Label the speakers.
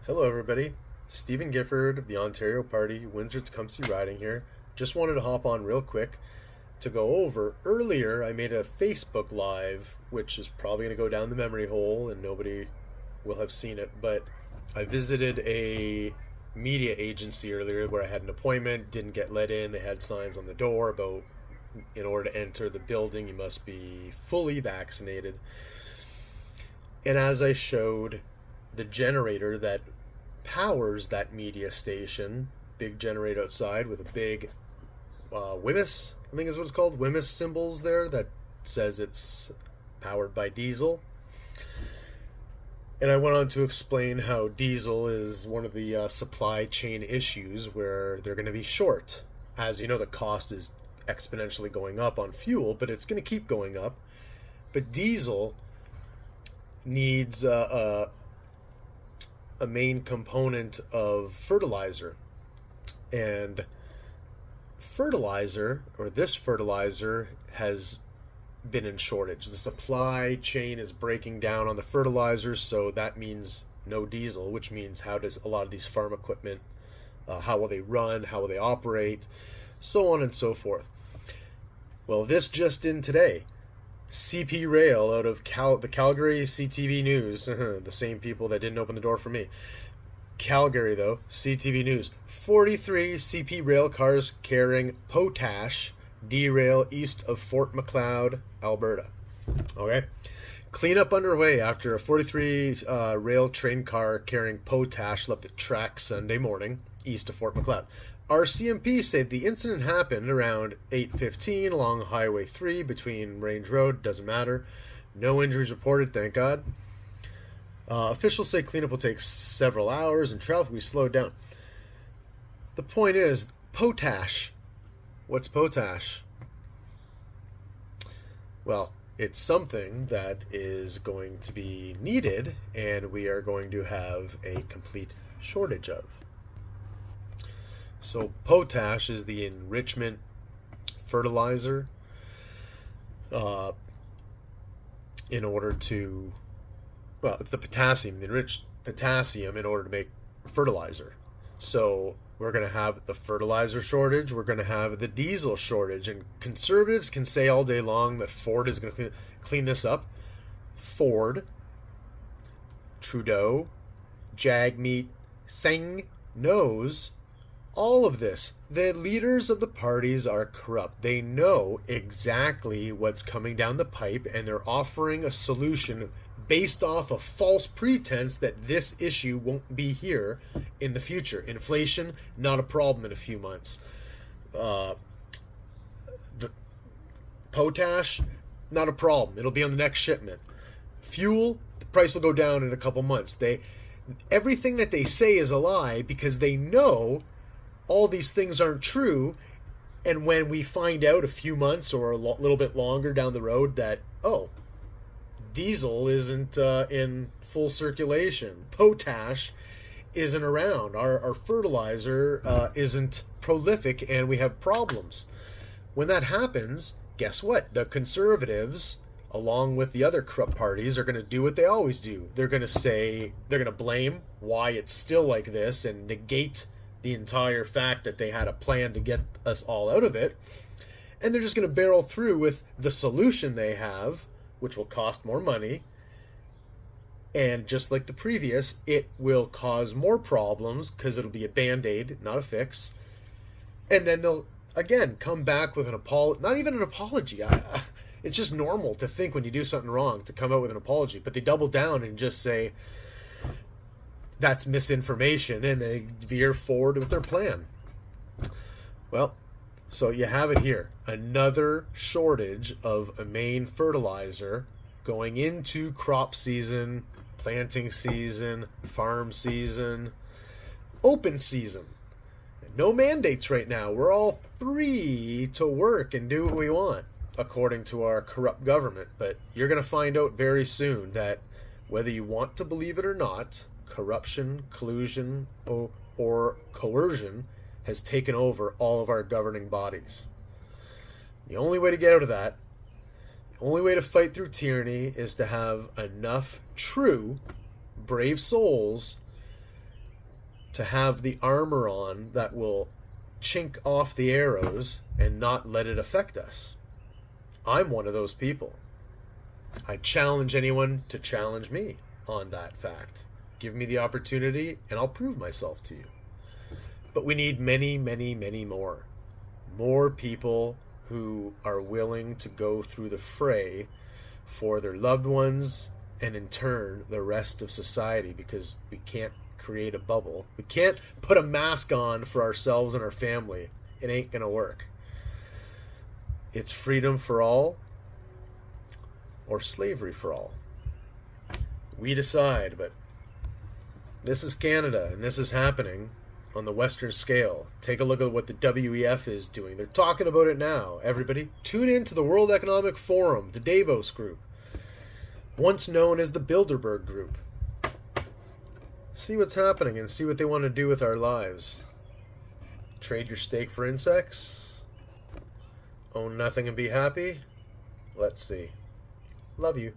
Speaker 1: Hello, everybody. Stephen Gifford of the Ontario Party, Windsor-Tecumseh riding here. Just wanted to hop on real quick to go over. Earlier, I made a Facebook Live, which is probably going to go down the memory hole and nobody will have seen it. But I visited a media agency earlier where I had an appointment, didn't get let in. They had signs on the door about in order to enter the building, you must be fully vaccinated. And as I showed the generator that powers that media station, big generator outside with a big Wemyss, I think is what it's called, Wemyss symbols there that says it's powered by diesel. And I went on to explain how diesel is one of the supply chain issues where they're going to be short. As you know, the cost is exponentially going up on fuel, but it's going to keep going up. But diesel needs a main component of fertilizer. And fertilizer, or this fertilizer, has been in shortage. The supply chain is breaking down on the fertilizer, so that means no diesel, which means how does a lot of these farm equipment, how will they run, how will they operate, so on and so forth. Well, this just in today. CP Rail out of the Calgary CTV News, the same people that didn't open the door for me. Calgary, though, CTV News. 43 CP rail cars carrying potash derail east of Fort Macleod, Alberta. Okay? Cleanup underway after a 43 rail train car carrying potash left the track Sunday morning east of Fort Macleod. RCMP said the incident happened around 8:15 along Highway 3 between Range Road, doesn't matter. No injuries reported, thank God. Officials say cleanup will take several hours and traffic will be slowed down. The point is, potash. What's potash? Well, it's something that is going to be needed and we are going to have a complete shortage of. So potash is the enrichment fertilizer in order to, well, it's the potassium, the enriched potassium in order to make fertilizer. So we're going to have the fertilizer shortage, we're going to have the diesel shortage, and conservatives can say all day long that Ford is going to clean this up. Ford, Trudeau, Jagmeet Singh knows all of this. The leaders of the parties are corrupt. They know exactly what's coming down the pipe, and they're offering a solution based off a false pretense that this issue won't be here in the future. Inflation, not a problem in a few months. The potash, not a problem. It'll be on the next shipment. Fuel, the price will go down in a couple months. Everything that they say is a lie because they know all these things aren't true, and when we find out a few months or a little bit longer down the road that, oh, diesel isn't in full circulation, potash isn't around, our fertilizer isn't prolific, and we have problems. When that happens, guess what? The conservatives, along with the other corrupt parties, are going to do what they always do. They're going to blame why it's still like this and negate the entire fact that they had a plan to get us all out of it. And they're just going to barrel through with the solution they have, which will cost more money. And just like the previous, it will cause more problems because it'll be a band-aid, not a fix. And then they'll, again, come back with an apology. Not even an apology. It's just normal to think when you do something wrong to come out with an apology. But they double down and just say, that's misinformation, and they veer forward with their plan. Well, so you have it here. Another shortage of a main fertilizer going into crop season, planting season, farm season, open season. No mandates right now. We're all free to work and do what we want, according to our corrupt government. But you're going to find out very soon that whether you want to believe it or not, corruption, collusion, or coercion has taken over all of our governing bodies. The only way to get out of that, the only way to fight through tyranny is to have enough true, brave souls to have the armor on that will chink off the arrows and not let it affect us. I'm one of those people. I challenge anyone to challenge me on that fact. Give me the opportunity and I'll prove myself to you. But we need many, many, many more. More people who are willing to go through the fray for their loved ones and in turn the rest of society, because we can't create a bubble. We can't put a mask on for ourselves and our family. It ain't gonna work. It's freedom for all or slavery for all. We decide, but this is Canada and this is happening on the Western scale. Take a look at what the WEF is doing. They're talking about it now. Everybody, tune in to the World Economic Forum, the Davos Group, once known as the Bilderberg Group. See what's happening and see what they want to do with our lives. Trade your steak for insects? Own nothing and be happy? Let's see. Love you.